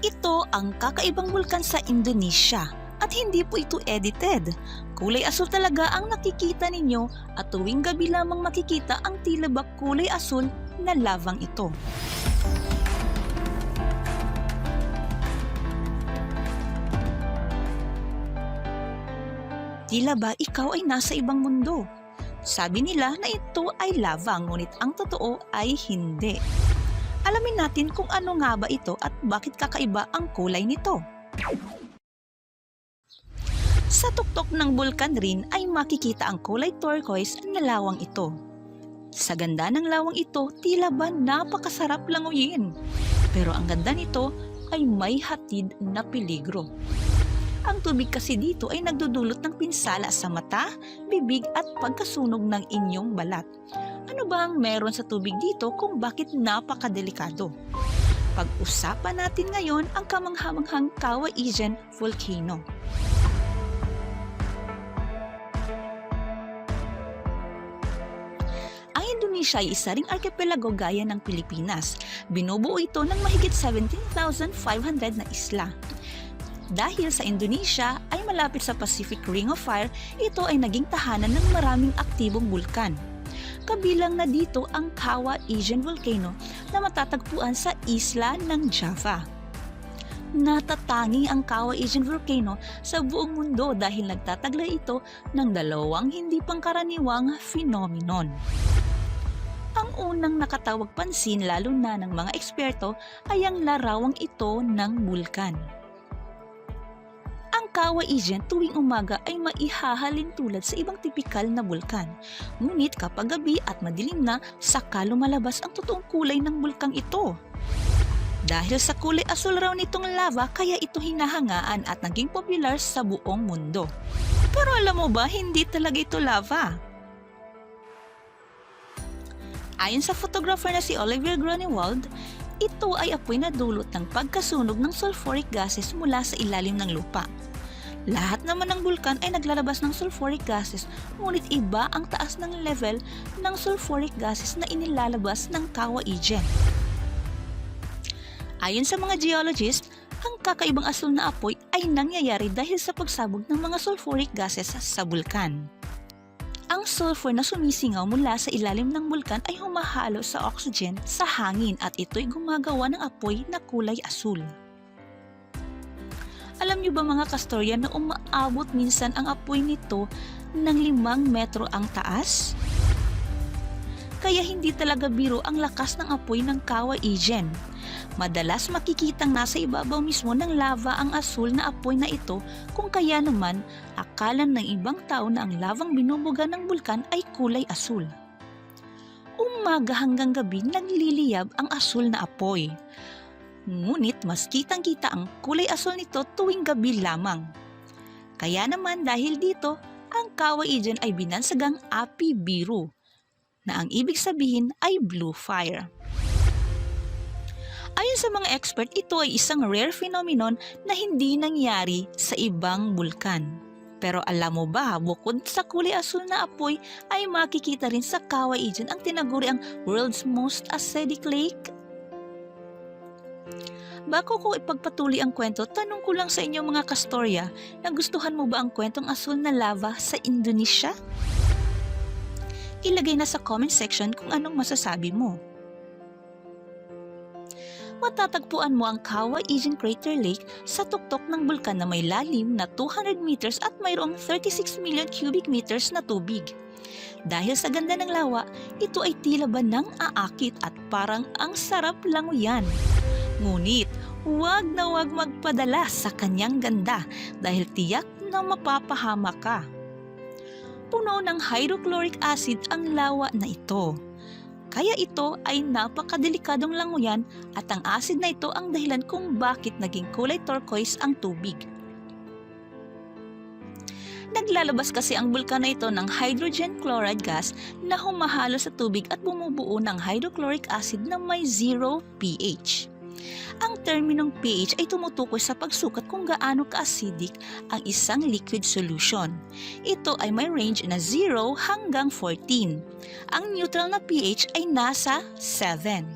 Ito ang kakaibang bulkan sa Indonesia at hindi po ito edited. Kulay asul talaga ang nakikita ninyo at tuwing gabi lamang makikita ang tila ba kulay asul na lavang ito. Tila ba ikaw ay nasa ibang mundo? Sabi nila na ito ay lava, ngunit ang totoo ay hindi. Alamin natin kung ano nga ba ito at bakit kakaiba ang kulay nito. Sa tuktok ng bulkan rin ay makikita ang kulay turquoise na lawang ito. Sa ganda ng lawang ito, tila ba napakasarap languyin. Pero ang ganda nito ay may hatid na peligro. Ang tubig kasi dito ay nagdudulot ng pinsala sa mata, bibig at pagkasunog ng inyong balat. Ano ba ang meron sa tubig dito kung bakit napakadelikado? Pag-usapan natin ngayon ang kamanghamanghang Cawaijan Volcano. Ang Indonesia ay isa ring archipelago gaya ng Pilipinas. Binubuo ito ng mahigit 17,500 na isla. Dahil sa Indonesia ay malapit sa Pacific Ring of Fire, ito ay naging tahanan ng maraming aktibong bulkan. Kabilang na dito ang Cawaijan Volcano na matatagpuan sa isla ng Java. Natatangi ang Cawaijan Volcano sa buong mundo dahil nagtataglay ito ng dalawang hindi pangkaraniwang phenomenon. Ang unang nakatawag pansin lalo na ng mga eksperto ay ang larawang ito ng bulkan. Ang Cawaijan tuwing umaga ay maihahalin tulad sa ibang tipikal na bulkan. Ngunit kapag gabi at madilim na, saka lumalabas ang totoong kulay ng bulkang ito. Dahil sa kulay asul raw nitong lava, kaya ito hinahangaan at naging popular sa buong mundo. Pero alam mo ba, hindi talaga ito lava. Ayon sa photographer na si Oliver Grunewald, ito ay apoy na dulot ng pagkasunog ng sulfuric gases mula sa ilalim ng lupa. Lahat naman ng bulkan ay naglalabas ng sulfuric gases, ngunit iba ang taas ng level ng sulfuric gases na inilalabas ng Cawaijan. Ayon sa mga geologist, ang kakaibang asul na apoy ay nangyayari dahil sa pagsabog ng mga sulfuric gases sa bulkan. Ang sulfur na sumisingaw mula sa ilalim ng bulkan ay humahalo sa oxygen sa hangin at ito'y gumagawa ng apoy na kulay asul. Alam niyo ba mga kastorya na umaabot minsan ang apoy nito ng 5 metro ang taas? Kaya hindi talaga biro ang lakas ng apoy ng Cawaijan. Madalas makikitang nasa ibabaw mismo ng lava ang asul na apoy na ito, kung kaya naman akala ng ibang tao na ang lavang binubuga ng bulkan ay kulay asul. Umaga hanggang gabi nagliliyab ang asul na apoy. Ngunit mas kitang-kita ang kulay asul nito tuwing gabi lamang. Kaya naman dahil dito, ang Cawaijan ay binansagang api biru, na ang ibig sabihin ay blue fire. Ayon sa mga expert, ito ay isang rare phenomenon na hindi nangyari sa ibang bulkan. Pero alam mo ba, bukod sa kulay asul na apoy, ay makikita rin sa Cawaijan ang tinaguri ang world's most acidic lake? Bago ko ipagpatuloy ang kwento, tanong ko lang sa inyo mga kastorya, nagustuhan mo ba ang kwentong asul na lava sa Indonesia? Ilagay na sa comment section kung anong masasabi mo. Matatagpuan mo ang Cawaijan Crater Lake sa tuktok ng bulkan na may lalim na 200 meters at mayroong 36 million cubic meters na tubig. Dahil sa ganda ng lawa, ito ay tila ba nang aakit at parang ang sarap languyan. Ngunit, huwag na huwag magpadala sa kanyang ganda dahil tiyak na mapapahama ka. Puno ng hydrochloric acid ang lawa na ito. Kaya ito ay napakadelikadong languyan at ang acid na ito ang dahilan kung bakit naging kulay turquoise ang tubig. Naglalabas kasi ang bulkan na ito ng hydrogen chloride gas na humahalo sa tubig at bumubuo ng hydrochloric acid na may 0 pH. Ang terminong pH ay tumutukoy sa pagsukat kung gaano ka-acidic ang isang liquid solution. Ito ay may range na 0 hanggang 14. Ang neutral na pH ay nasa 7.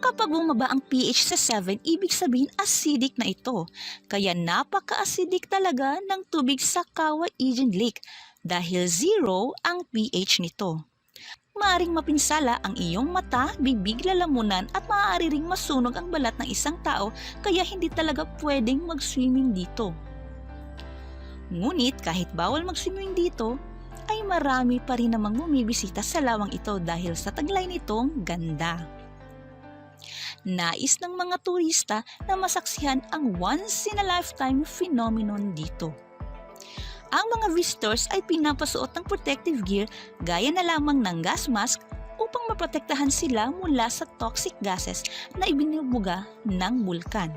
Kapag bumaba ang pH sa 7, ibig sabihin acidic na ito. Kaya napaka-acidic talaga ng tubig sa Cauayan Lake dahil 0 ang pH nito. Maaring mapinsala ang iyong mata, bibig, lalamunan at maaari ring masunog ang balat ng isang tao kaya hindi talaga pwedeng mag-swimming dito. Ngunit kahit bawal mag-swimming dito, ay marami pa rin namang bumibisita sa lawang ito dahil sa taglay nitong ganda. Nais ng mga turista na masaksihan ang once-in-a-lifetime phenomenon dito. Ang mga visitors ay pinapasuot ng protective gear gaya na lamang ng gas mask upang maprotektahan sila mula sa toxic gases na ibinubuga ng bulkan.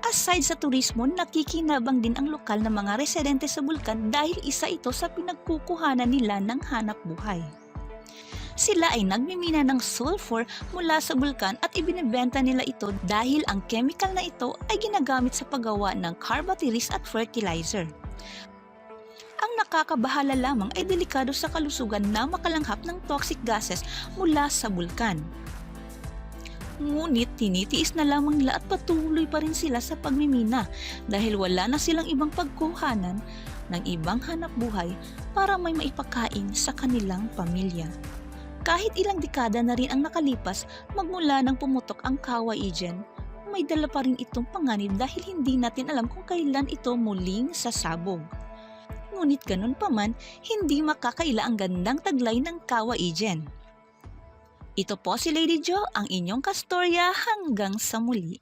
Aside sa turismo, nakikinabang din ang lokal na mga residente sa bulkan dahil isa ito sa pinagkukuhanan nila ng hanap buhay. Sila ay nagmimina ng sulfur mula sa bulkan at ibinebenta nila ito dahil ang chemical na ito ay ginagamit sa paggawa ng car batteries at fertilizer. Ang nakakabahala lamang ay delikado sa kalusugan na makalanghap ng toxic gases mula sa bulkan. Ngunit tinitiis na lamang nila at patuloy pa rin sila sa pagmimina dahil wala na silang ibang pagkuhanan ng ibang hanap buhay para may maipakain sa kanilang pamilya. Kahit ilang dekada na rin ang nakalipas magmula nang pumutok ang Cauayan, may dala pa rin itong panganib dahil hindi natin alam kung kailan ito muling sasabog. Ngunit ganun pa man, hindi makakaila ang gandang taglay ng Cauayan. Ito po si Lady Jo, ang inyong kastorya hanggang sa muli.